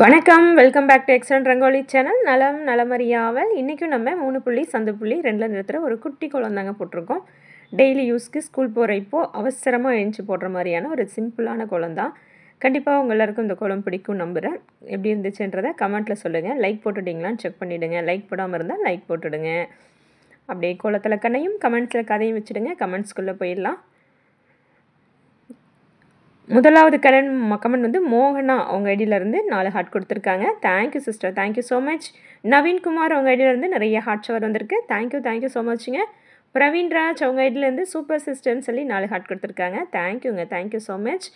வணக்கம், welcome back to excellent Rangoli channel. நலம் நலமறியாவல். இன்றைக்கும் நம்ம 3 புள்ளி சந்து புள்ளி 2ல் நிறுத்துகிற ஒரு குட்டி கோலம் தாங்க போட்டிருக்கோம். டெய்லி யூஸ்க்கு ஸ்கூல் போகிற இப்போது அவசரமாக எழுந்துச்சி போடுற மாதிரியான ஒரு சிம்பிளான கோலம் தான். கண்டிப்பாக உங்கள் எல்லாருக்கும் இந்த கோலம் பிடிக்கும் நம்புகிறேன். எப்படி இருந்துச்சுன்றதை கமெண்ட்டில் சொல்லுங்கள். லைக் போட்டுட்டிங்களான்னு செக் பண்ணிவிடுங்க. லைக் போடாமல் இருந்தால் லைக் போட்டுடுங்க. அப்படியே கோலத்தில் கண்ணையும் கமெண்ட்ஸில் கதையும் வச்சுடுங்க. கமெண்ட்ஸ்குள்ளே போயிடலாம். முதலாவது கமெண்ட் வந்து மோகனா அவங்க ஐடியிலேருந்து 4 ஹார்ட் கொடுத்துருக்காங்க. Thank you sister, thank you so much. Naveenkumar அவங்க ஐடியிலேருந்து நிறைய ஹார்ட் ஷவர் வந்திருக்கு. தேங்க்யூ ஸோ மச்சுங்க. பிரவீன்ராஜ் அவங்க ஐடியிலேருந்து சூப்பர் சிஸ்டர்னு சொல்லி 4 ஹார்ட் கொடுத்துருக்காங்க. Thank you so much.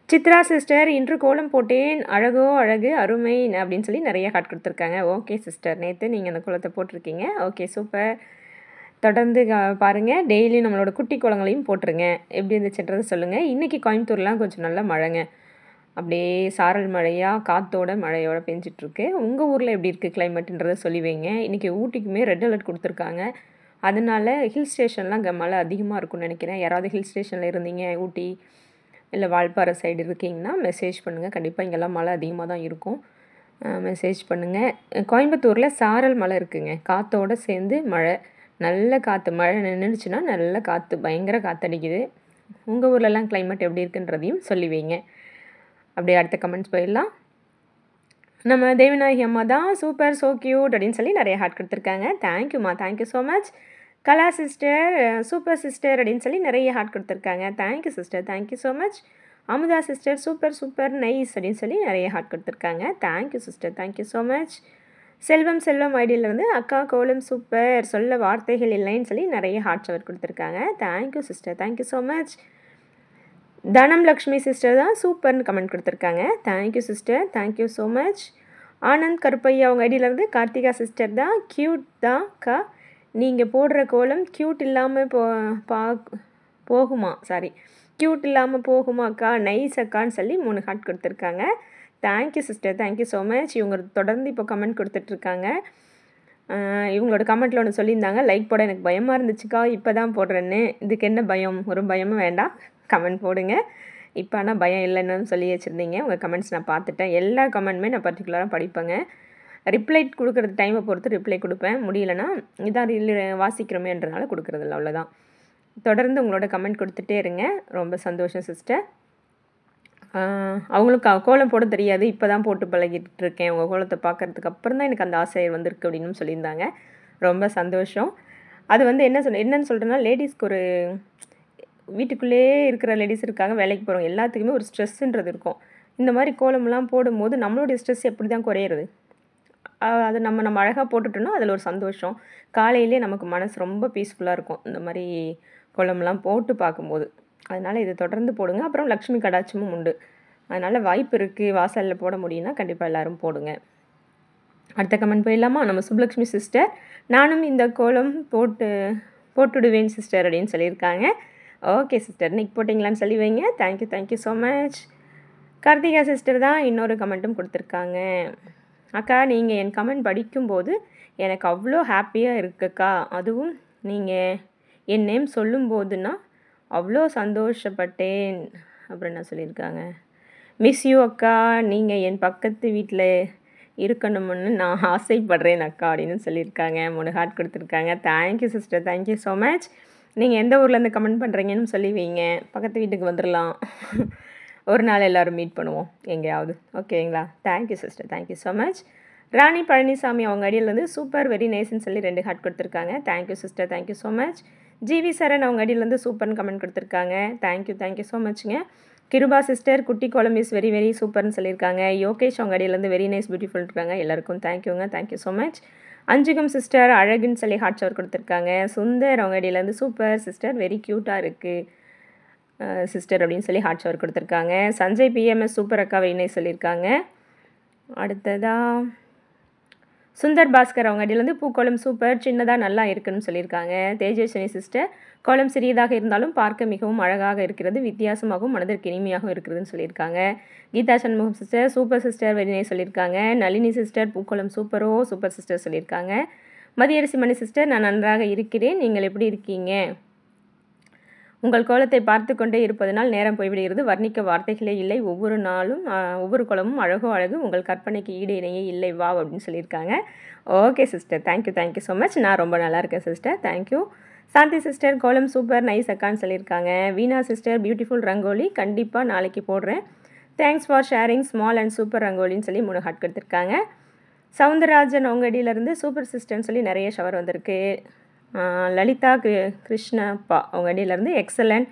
Chitra sister, இன்று கோலம் போட்டேன், அழகோ அழகு அருமை அப்படின்னு சொல்லி நிறைய ஹார்ட் கொடுத்துருக்காங்க. ஓகே சிஸ்டர், நேற்று நீங்கள் அந்த கோலத்தை போட்டிருக்கீங்க. Okay, super. தொடர்ந்து பாருங்கள். டெய்லி நம்மளோட குட்டி கோலங்களையும் போட்டுருங்க. எப்படி இருந்துச்சுன்றதை சொல்லுங்கள். இன்றைக்கி கோயம்புத்தூர்லாம் கொஞ்சம் நல்ல மழைங்க. அப்படியே சாரல் மழையாக காற்றோட மழையோட பெஞ்சிட்ருக்கு. உங்கள் ஊரில் எப்படி இருக்குது கிளைமேட்டுன்றதை சொல்லி வைங்க. இன்றைக்கி ஊட்டிக்குமே ரெட் அலர்ட் கொடுத்துருக்காங்க. அதனால் ஹில் ஸ்டேஷன்லாம் அங்கே மழை அதிகமாக இருக்கும்னு நினைக்கிறேன். யாராவது ஹில் ஸ்டேஷனில் இருந்தீங்க, ஊட்டி இல்லை வால்பாறை சைடு இருக்கீங்கன்னா மெசேஜ் பண்ணுங்கள். கண்டிப்பாக இங்கெல்லாம் மழை அதிகமாக தான் இருக்கும். மெசேஜ் பண்ணுங்கள். கோயம்புத்தூரில் சாரல் மழை இருக்குதுங்க. காற்றோடு சேர்ந்து மழை, நல்ல காற்று. மழை நின்றுச்சுன்னா நல்ல காற்று, பயங்கர காற்றடிக்குது. உங்கள் ஊர்லலாம் கிளைமேட் எப்படி இருக்குன்றதையும் சொல்லி வைங்க. அப்படியே அடுத்த கமெண்ட்ஸ் போயிடலாம். நம்ம தேவநாயகி அம்மா தான் சூப்பர், ஸோ க்யூட் அப்படின்னு சொல்லி நிறைய ஹார்ட் கொடுத்துருக்காங்க. தேங்க்யூம்மா, thank you so much. Kala sister, super sister அப்படின்னு சொல்லி நிறைய ஹார்ட் கொடுத்துருக்காங்க. Thank you sister, thank you so much. Amudha sister, super nice அப்படின்னு சொல்லி நிறைய ஹார்ட் கொடுத்துருக்காங்க. Thank you sister, thank you so much. Selvam ஐடியிலேருந்து அக்கா கோலம் சூப்பர், சொல்ல வார்த்தைகள் இல்லைன்னு சொல்லி நிறைய ஹார்ட் ஷவர் கொடுத்துருக்காங்க. Thank you sister, thank you so much. Dhanam Lakshmi sister தான் சூப்பர்னு கமெண்ட் கொடுத்துருக்காங்க. Thank you sister, thank you so much. Anand Karuppaiya அவங்க ஐடியிலேருந்து கார்த்திகா சிஸ்டர் தான் க்யூட் தான் அக்கா, நீங்கள் போடுற கோலம் க்யூட் இல்லாமல் க்யூட் இல்லாமல் போகுமா அக்கா, நைஸ் அக்கான்னு சொல்லி 3 ஹார்ட் கொடுத்துருக்காங்க. Thank you sister, thank you so much. இவங்க தொடர்ந்து இப்போ கமெண்ட் கொடுத்துட்ருக்காங்க. இவங்களோட கமெண்ட்டில் ஒன்று சொல்லியிருந்தாங்க, லைக் போட எனக்கு பயமாக இருந்துச்சுக்கா, இப்போ தான் போடுறேன்னு. இதுக்கு என்ன பயம்? ஒரு பயமும் வேண்டாம், கமெண்ட் போடுங்க. இப்போ ஆனால் பயம் இல்லைன்னு சொல்லி வச்சுருந்தீங்க. உங்கள் கமெண்ட்ஸ் நான் பார்த்துட்டேன். எல்லா கமெண்ட்டுமே நான் பர்டிகுலராக படிப்பேங்க. ரிப்ளை கொடுக்குறது டைமை பொறுத்து ரிப்ளை கொடுப்பேன். முடியலைன்னா இதான் வாசிக்கிறோமேன்றனால கொடுக்குறதில்ல, அவ்வளோதான். தொடர்ந்து உங்களோட கமெண்ட் கொடுத்துட்டே இருங்க. ரொம்ப சந்தோஷம் சிஸ்டர். அவங்களுக்கு கோலம் போட தெரியாது, இப்போ தான் போட்டு பழகிட்டு இருக்கேன். உங்கள் கோலத்தை பார்க்குறதுக்கு அப்புறம் தான் எனக்கு அந்த ஆசை வந்திருக்கு அப்படின்னு சொல்லியிருந்தாங்க. ரொம்ப சந்தோஷம். அது வந்து என்னன்னு சொல்கிறேன்னா, லேடிஸ்க்கு ஒரு வீட்டுக்குள்ளேயே இருக்கிற லேடிஸ் இருக்காங்க, வேலைக்கு போகிறவங்க எல்லாத்துக்குமே ஒரு ஸ்ட்ரெஸ்ஸுன்றது இருக்கும். இந்த மாதிரி கோலம்லாம் போடும்போது நம்மளுடைய ஸ்ட்ரெஸ் எப்படி தான் குறையிறது? அது நம்ம அழகாக போட்டுட்டோன்னா அதில் ஒரு சந்தோஷம். காலையிலே நமக்கு மனசு ரொம்ப பீஸ்ஃபுல்லாக இருக்கும் இந்த மாதிரி கோலம்லாம் போட்டு பார்க்கும்போது. அதனால் இதை தொடர்ந்து போடுங்க. அப்புறம் லக்ஷ்மி கடாட்சமும் உண்டு. அதனால் வாய்ப்பு இருக்குது, வாசலில் போட முடியும்னா கண்டிப்பாக எல்லோரும் போடுங்க. அடுத்த கமெண்ட் போயிடலாமா? நம்ம சுப்லக்ஷ்மி சிஸ்டர், நானும் இந்த கோலம் போட்டுடுவேன் சிஸ்டர் அப்படின்னு சொல்லியிருக்காங்க. ஓகே சிஸ்டர், இன்றைக்கி போட்டிங்களான்னு சொல்லி வைங்க. Thank you so much. Karthika sister தான் இன்னொரு கமெண்ட்டும் கொடுத்துருக்காங்க. அக்கா, நீங்கள் என் கமெண்ட் படிக்கும்போது எனக்கு அவ்வளோ ஹாப்பியாக இருக்குக்கா. அதுவும் நீங்கள் என் நேம் சொல்லும்போதுன்னா அவ்வளோ சந்தோஷப்பட்டேன் அப்புறம் என்ன சொல்லியிருக்காங்க. மிஸ் யூ அக்கா, நீங்கள் என் பக்கத்து வீட்டில் இருக்கணும்னு நான் ஆசைப்படுறேன் அக்கா அப்படின்னு சொல்லியிருக்காங்க. 3 ஹார்ட் கொடுத்துருக்காங்க. Thank you sister, thank you so much. நீங்கள் எந்த ஊர்லேருந்து கமெண்ட் பண்ணுறீங்கன்னு சொல்லி வைங்க. பக்கத்து வீட்டுக்கு வந்துடலாம். ஒரு நாள் எல்லோரும் மீட் பண்ணுவோம் எங்கேயாவது. ஓகேங்களா? Thank you sister, thank you so much. Rani Palanisamy அவங்க ஐடியிலேருந்து சூப்பர் வெரி நைஸ்ன்னு சொல்லி 2 ஹார்ட் கொடுத்துருக்காங்க. Thank you sister, thank you so much. GV Saran அவங்க ஐடியிலேருந்து சூப்பர்னு கமெண்ட் கொடுத்துருக்காங்க. தேங்க்யூ ஸோ மச்சுங்க. கிருபா சிஸ்டர், குட்டி கோலம் இஸ் வெரி சூப்பர்னு சொல்லியிருக்காங்க. யோகேஷ் அவங்க ஐடியிலேருந்து வெரி நைஸ் பியூட்டிஃபுல் இருக்காங்க. எல்லாருக்கும் தேங்க்யூ ஸோ மச். அஞ்சுகம் சிஸ்டர் அழகுன்னு சொல்லி ஹார்ட் ஷவர் கொடுத்துருக்காங்க. சுந்தர் அவங்க ஐடியிலேருந்து சூப்பர் சிஸ்டர், வெரி க்யூட்டாக இருக்குது சிஸ்டர் அப்படின்னு சொல்லி ஹார்ட் ஷவர் கொடுத்துருக்காங்க. சஞ்சய் பிஎம்எஸ் சூப்பர் அக்கா வெரி நைஸ் சொல்லியிருக்காங்க. அடுத்ததாக சுந்தர் பாஸ்கர் அவங்க ஐடியிலேருந்து பூக்கோளம் சூப்பர், சின்னதாக நல்லா இருக்குன்னு சொல்லியிருக்காங்க. தேஜஸ்வினி சிஸ்டர், கோலம் சிறியதாக இருந்தாலும் பார்க்க மிகவும் அழகாக இருக்கிறது, வித்தியாசமாகவும் மனதிற்கு இனிமையாகவும் இருக்கிறதுன்னு சொல்லியிருக்காங்க. Geetha Shanmugam sister super sister very nice சொல்லியிருக்காங்க. நளினி சிஸ்டர் பூக்கோளம் சூப்பர் சிஸ்டர் சொல்லியிருக்காங்க. மதியரசி மணி சிஸ்டர், நான் நன்றாக இருக்கிறேன், நீங்கள் எப்படி இருக்கீங்க? உங்கள் கோலத்தை பார்த்து கொண்டே இருப்பதனால் நேரம் போய்விடுகிறது. வர்ணிக்க வார்த்தைகளே இல்லை. ஒவ்வொரு நாளும் ஒவ்வொரு கோலமும் அழகோ அழகு. உங்கள் கற்பனைக்கு ஈடு இணையே இல்லை வாவ் அப்படின்னு சொல்லியிருக்காங்க. Okay sister, thank you so much. நான் ரொம்ப நல்லா இருக்கேன் சிஸ்டர், தேங்க்யூ. சாந்தி சிஸ்டர் கோலம் சூப்பர் நைஸ் அக்கான்னு சொல்லியிருக்காங்க. வீணா சிஸ்டர் பியூட்டிஃபுல் ரங்கோலி, கண்டிப்பாக நாளைக்கு போடுறேன். Thanks for sharing small and super ரங்கோலின்னு சொல்லி 3 ஹார்ட் கொடுத்துருக்காங்க. சவுந்தரராஜன் அவங்க அடியிலேருந்து சூப்பர் சிஸ்டர்னு சொல்லி நிறைய ஷவர் வந்திருக்கு. லலிதா கிருஷ்ணப்பா அவங்க அடியிலேருந்து எக்ஸலண்ட்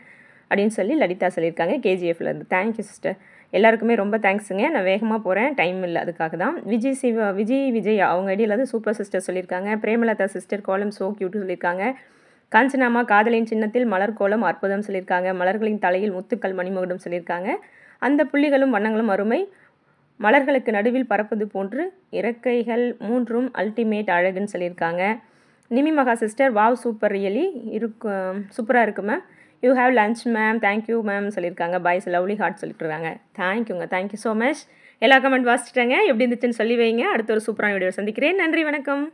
அப்படின்னு சொல்லி லலிதா சொல்லியிருக்காங்க கேஜிஎஃப்லேருந்து. தேங்க்யூ சிஸ்டர், எல்லாருக்குமே ரொம்ப தேங்க்ஸுங்க. நான் வேகமாக போகிறேன், டைம் இல்லை, அதுக்காக தான். விஜயா அவங்க அடியிலேருந்து சூப்பர் சிஸ்டர் சொல்லியிருக்காங்க. பிரேமலதா சிஸ்டர் கோலம் சோ கியூட்டு சொல்லியிருக்காங்க. காஞ்சனாமா காதலின் சின்னத்தில் மலர் கோலம் அற்புதம் சொல்லியிருக்காங்க. மலர்களின் தலையில் முத்துக்கள் மணிமகுடம் சொல்லியிருக்காங்க. அந்த புள்ளிகளும் வண்ணங்களும் அருமை. மலர்களுக்கு நடுவில் பறப்பது போன்று இறக்கைகள் 3ம் அல்டிமேட் அழகுன்னு சொல்லியிருக்காங்க. நிமி மகா சிஸ்டர் வாவ் சூப்பர் ரியலி சூப்பராக இருக்குது ma'am. You have lunch ma'am, thank you ma'am சொல்லியிருக்காங்க. பாய்ஸ் லவ்லி ஹார்ட் சொல்லிட்டுருக்காங்க. Thank you so much. எல்லா கமெண்ட் வாசிச்சிட்டேங்க. எப்படி இருந்துச்சுன்னு சொல்லி வைங்க. அடுத்த ஒரு சூப்பரான வீடியோ சந்திக்கிறேன். நன்றி, வணக்கம்.